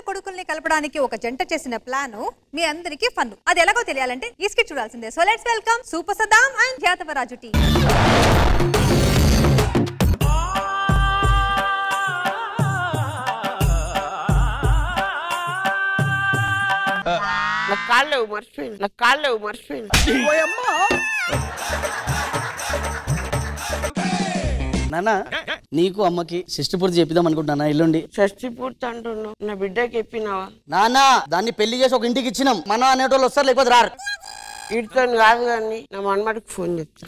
కొడుకుల్ని కలపడానికి ఒక జంట చేసిన ప్లాన్ మీ అందరికీ ఫన్. అది ఎలాగో తెలియాలంటే ఈ స్కిట్ చూడాల్సిందే. So let's welcome super Saddam and Jathavaraju team. కాళ్ళు మర్చిపోయింది. నాన్న నీకు అమ్మకి షష్టి పూర్తి చెప్పిద్దాం అనుకుంటున్నా. ఎల్లుండి షష్టి పూర్తి అంటున్నావు, నా బిడ్డకి చెప్పినావా? నాన్న దాన్ని పెళ్లి చేసి ఒక ఇంటికి ఇచ్చినాం. మనం అనేటోళ్ళు వస్తారు, లేకపోతే రారు. ఇటుతో కాదు కానీ నా మనమాడికి ఫోన్ చేస్తా.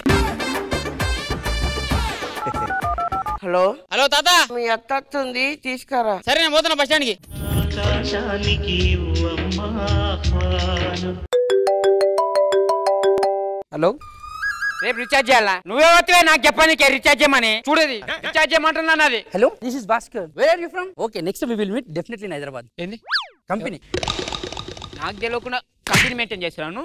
హలో హలో తాత, మీ అత్త వస్తుంది, తీసుకురా. సరే నేను పోతున్నా బస్ స్టాండ్కి. హలో, రేపు రీఛార్జ్ చేయాలా? నువ్వే వస్తే నాకు చెప్పానికి రీఛార్జ్ చేయమని. చూడేది రీఛార్జ్ చేయమంటున్నాను. అది hello, this is Bhaskar. Where are you from? Okay, next we will meet definitely in Hyderabad. ఏంది కంపెనీ? నాకు తెలియకుండా కంపెనీ మెయింటైన్ చేస్తున్నాను.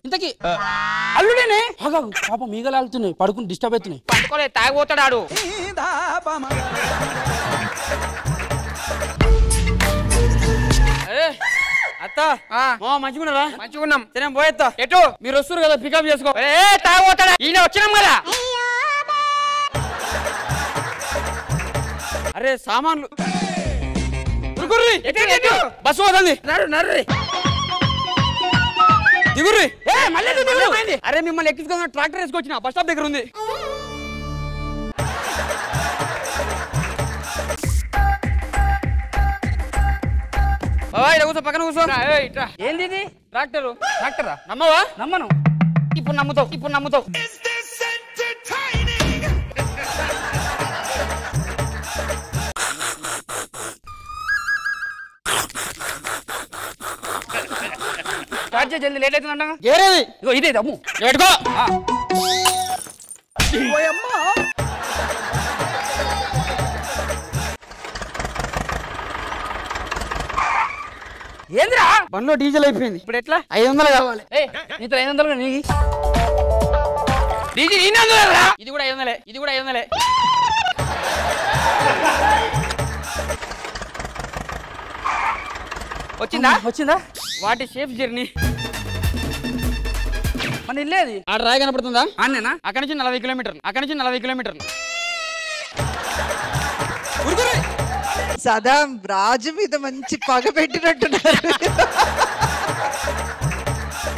ఇంతకీ అల్లుడేనే? పాపం మీగలాగుతున్నాయి, పడుకుని డిస్టర్బ్ అవుతున్నాయి. పట్టుకోలేదు, తాగిపోతాడు. అత్త మంచిగున్నారా? మంచిగున్నాం. సరే పోయేస్తా. ఎటు మీరు వస్తారు కదా, పికప్ చేసుకో. తాగిపోతాడా? ఈయన వచ్చినాం కదా. అరే సామాన్లు బస్సు పోతుంది. దిగుర్రి. అరే మిమ్మల్ని ఎక్కించుకున్న ట్రాక్టర్ వేసుకొచ్చిన బస్ స్టాప్ దగ్గర ఉంది. కూర్చో, పక్కన కూర్చో. ఏంది ఇది? ట్రాక్టరా? నమ్మవా? నమ్మను. ఇప్పుడు నమ్ముతావు. స్టార్ట్ చేయి, జల్దీ, లేట్ అవుతుందంట. ఏరేది ఇగో ఇదే అమ్ము, పెట్టుకో. ఏందిరా? బండ్లో డీజిల్ అయిపోయింది. ఇప్పుడు ఎట్లా? 500 కావాలి. నీతో 500 నీకు డీజిల్ 200. ఇది కూడా 500. వచ్చిందా? వాటి సేఫ్ జర్నీ. మన ఇల్లేది ఆడ రాయి కనపడుతుందా? అన్నేనా? అక్కడి నుంచి 40 కిలోమీటర్లు. సదాం రాజు మీద మంచి పగ పెట్టినట్టున్నారు.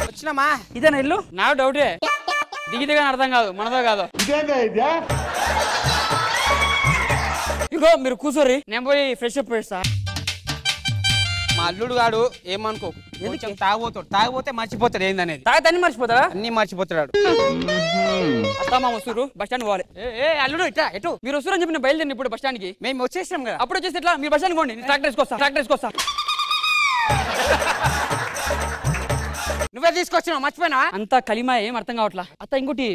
వచ్చినామా? ఇదేనా ఇల్లు? నాకు డౌటే. దిగితే అర్థం కాదు మనదో కాదు. ఇగో మీరు కూర్చోరి, నేను పోయి ఫ్రెష్ అప్ చేస్తా. మా అల్లుడు గాడు ఏమనుకో, కొంచెం తాగిపోతే మర్చిపోతాడు ఏందనేది. తాగితే అన్ని మర్చిపోతాడా? అన్ని మర్చిపోతాడు. అత్తమ్మ వస్తురు, బస్ స్టాండ్ పోవాలి. అల్లుడు ఇట్లా ఎటు మీరు వస్తురు అని చెప్పి నేను బయలుదేరిన ఇప్పుడు బస్ స్టాండ్ కి. మేము వచ్చేసాం కదా. అప్పుడు వచ్చేసి ఎట్లా? మీరు బస్ స్టాండ్ పోండి, ట్రాక్టర్ వేసుకొస్తా. నువ్వే తీసుకొచ్చినావు, మర్చిపోయినా? అంతా కలిమా, ఏం అర్థం కావట్లా. అత్త ఇంకోటి,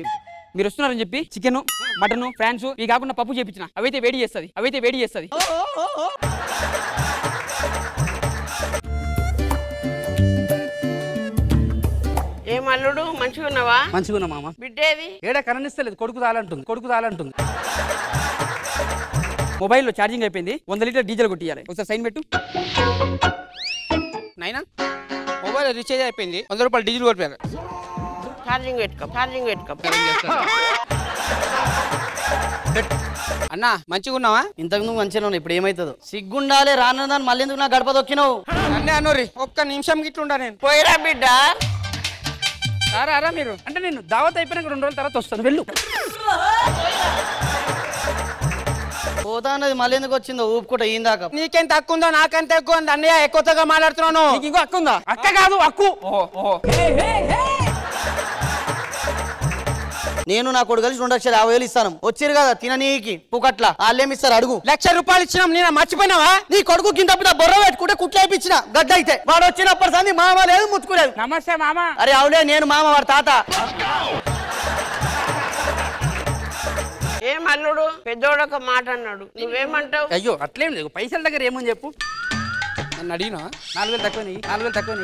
మీరు వస్తున్నారని చెప్పి చికెన్, మటన్, ఫ్రాన్స్ ఇవి కాకుండా పప్పు చేపించిన. అవైతే వేడి చేస్తుంది. ఏం అల్లుడు, మంచిగున్నావా? మంచిగున్నా మామ. బిడ్డేది? ఏడా కరణిస్తలేదు, కొడుకు తాలంటుంది. మొబైల్లో ఛార్జింగ్ అయిపోయింది, 100 లీటర్ డీజిల్ కొట్టియాలి. ఒకసారి సైన్ పెట్టు. నైనా మొబైల్ రీఛార్జ్ అయిపోయింది, 100 రూపాయలు డీజిల్ కొట్టారు. ఛార్జింగ్ పెట్టుకో. అన్నా మంచిగున్నావా? ఇంతకు నువ్వు మంచిగా ఉన్నావు, ఇప్పుడు ఏమైతుందో సిగ్గుండాలే. రాను మళ్ళీ ఎందుకు నా గడప దొక్కినావు? అన్నీ అన్నోరి, ఒక్క నిమిషం గిట్లుండా నేను. పోయిరా బిడ్డ. రారా మీరు. అంటే నేను దావత్ అయిపోయినాక 2 రోజుల తర్వాత వస్తాను, వెళ్ళు. పోతా అన్నది మళ్ళీ ఎందుకు వచ్చిందో ఊపుకుంటా ఇందాక. నీకెంత హక్కు ఉందో నాకెంత ఎక్కువ ఉంది. అన్నయ్య ఎక్కువగా మాట్లాడుతున్నాను. నీకు ఇంకో హక్కు ఉందా? అక్క కాదు, హక్కు. నేను నా కొడుకు కలిసి 2,50,000 ఇస్తాను. వచ్చారు కదా తిననీకి పుకట్ల, వాళ్ళేమి ఇస్తారు అడుగు. 1,00,000 రూపాయలు ఇచ్చినాం, నేను మర్చిపోయినావా? నీ కొడుకు కింద బొర్ర పెట్టుకుంటే కుట్లేపించిన గడ్డ అయితే వాడు వచ్చినప్పటి సంది మామ లేదు, ముచ్చుకోలేదు. నమస్తే మామ. అరే అవులే, నేను మామ, వాడు తాత. ఏం అల్లుడు, పెద్దోడు ఒక మాట అన్నాడు, నువ్వేమంటావు? అయ్యో అట్లేం లేదు, పైసల దగ్గర ఏమని చెప్పు. నన్ను అడిగినా? 4,000 తక్కువ.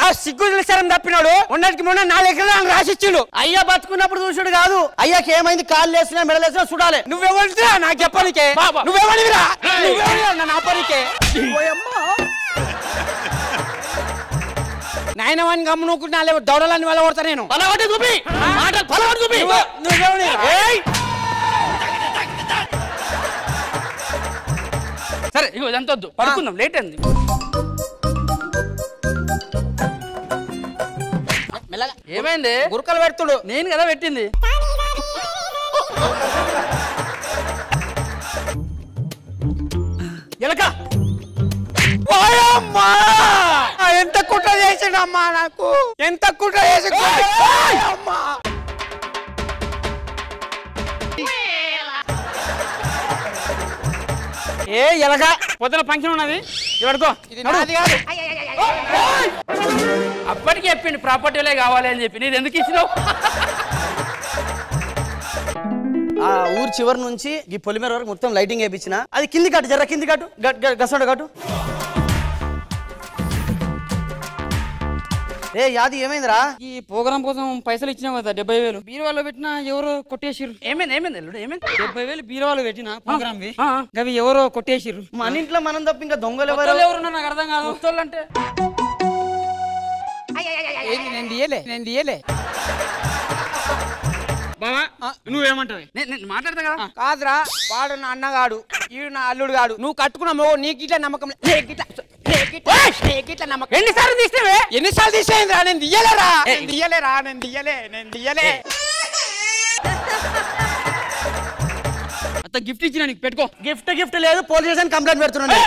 ఆ సిగ్గు తెలిసారని తప్పినాడు ఉన్నటికి మొన్న 4 ఎకరాలు రాసిచ్చిండు. అయ్యా బతుకున్నప్పుడు చూసుడు కాదు, అయ్యాకి ఏమైంది కాళ్ళు వేసినా మెడలేసినా చూడాలి. నువ్వెవరిరా నాకు చెప్పనికే? నువ్వెవరివిరా? నా పనికే నాయనవాని గమ్మునుకుంటున్నా దౌడలని వల్ల కొడతా నేను. సరే ఇగో ఇదంతా వద్దు, పడుకుందాం, లేట్ అయింది. ఏమైంది? గురకలు పెడుతుడు. నేను కదా పెట్టింది. ఎలక ఎంత కుట్ర చేసిండమ్మా నాకు, ఎంత కుట్ర చేసి అమ్మా. ఏ ఎలక పొద్దున ఫంక్షన్ ఉన్నది ఇవడుకో. ఇది నాది కాదు. అప్పటికి చెప్పిండు ప్రాపర్టీలే కావాలి అని చెప్పి, నేను ఎందుకు ఇచ్చినావు? ఆ ఊరు చివరి నుంచి ఈ పొలిమేర వరకు మొత్తం లైటింగ్ వేయించిన. అది కింది కట్టు, జర్ర కింది కట్టు, గసండ కట్టు. ఏ యాది ఏమైందిరా? ఈ ప్రోగ్రామ్ కోసం పైసలు ఇచ్చినావు కదా 70,000 బీరువాలో పెట్టినా ఎవరో కొట్టేసిర్రు. ఏమైంది ఏమైంది ఎల్లుడు ఏమైంది? 70,000 బీరువాలో పెట్టిన ప్రోగ్రామ్ అవి ఎవరో కొట్టేసిర్రు. మన ఇంట్లో మనం తప్ప ఇంకా దొంగలు ఎవరు? ఎవరు నాకు అర్థం కాదు. అంటే నేను తీయలే బావా, నువ్వేమంటావు? నేను మాట్లాడతా కదా. కాదురా, వాడు నా అన్నగాడు, ఈడు నా అల్లుడు గాడు. నువ్వు కట్టుకున్న మో నీకు ఇట్లా నమ్మకం నమ్మకం. ఎన్నిసార్లు తీసినవే? ఎన్నిసార్లు తీసేయండిరా? నేను తీయలేరా, నేను తీయలే. అంత గిఫ్ట్ ఇచ్చిన నీకు పెట్టుకో. గిఫ్ట్ లేదు, పోలీస్ స్టేషన్ కంప్లైంట్ పెడుతున్నాను.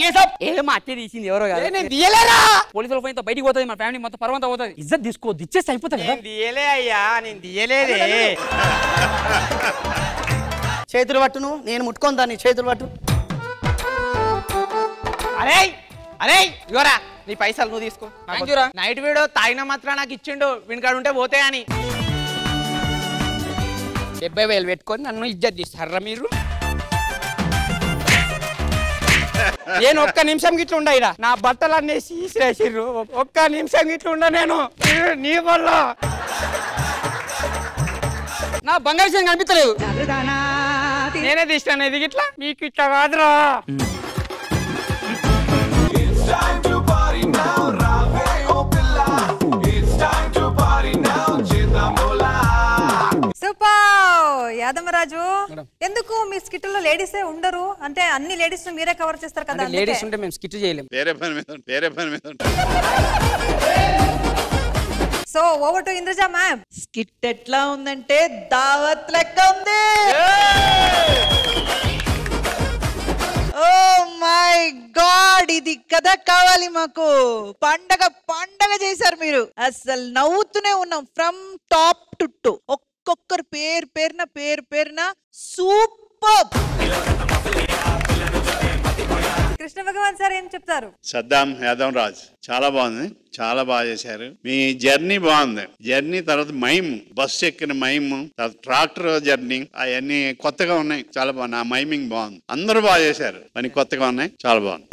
ఏమో అట్టే తీసింది ఎవరో కాదు. నేను తీయలేరా. పోలీసుల పోయిన బయటికి పోతుంది, మన ఫ్యామిలీ మొత్తం పర్వంతా పోతుంది. ఇజ్జత్ తీసుకోవద్దు, ఇచ్చేసి అయిపోతుంది. నేను తీయలే అయ్యా, నేను తీయలేదే. చేతులు పట్టు, నువ్వు నేను ముట్టుకొని దాన్ని చేతులు పట్టు. అరే ఇవరా నీ పైసలు నువ్వు తీసుకో. నైట్ వీడియో తాగిన మాత్రం నాకు ఇచ్చిండు, వీడికాడు ఉంటే పోతే అని. 70,000 పెట్టుకొని నన్ను ఇజ్జత్ తీస్తారా మీరు? నేను ఒక్క నిమిషం గిట్ల ఉండ, ఇడ నా బట్టలన్నీ తీసిరేసిర్రు. ఒక్క నిమిషం గిట్ల ఉండ నేను నీ వల్ల. నా బంగారు విషయం కనిపించలేదు, నేనే తీసినాను. ఇది గిట్లా మీకు ఇట్లా కాదురా. సూపర్ యాదమరాజు. ఎందుకు మీ స్కిట్ లో లేడీసే ఉండరు? అంటే అన్ని లేడీస్ మీరే కవర్ చేస్తారు కదా. లేడీస్ ఉంటే మేము స్కిట్ చేయలేము. వేరే పని మీద so over to Indraja ma'am. Skit ఎట్లా ఉందంటే దావత్ లెక్క ఉంది. ఓ మై గాడ్, ఇది కదా కావాలి మాకు. పండగ చేశారు మీరు. అసలు నవ్వుతూనే ఉన్నాం ఫ్రమ్ టాప్ టు టో. ఒక్కొక్కరు పేరున సూపర్. కృష్ణ భగవాన్ సార్ ఏం చెప్తారు? సద్దాం యాదవ్ రాజ్ చాలా బాగుంది, చాలా బాగా చేశారు. మీ జర్నీ బాగుంది. జర్నీ తర్వాత మైమ్, బస్సు ఎక్కిన మైమ్, తర్వాత ట్రాక్టర్ జర్నీ, అవన్నీ కొత్తగా ఉన్నాయి, చాలా బాగున్నాయి. ఆ మైమింగ్ బాగుంది. అందరూ బాగా చేశారు, పని కొత్తగా ఉన్నాయి, చాలా బాగుంది.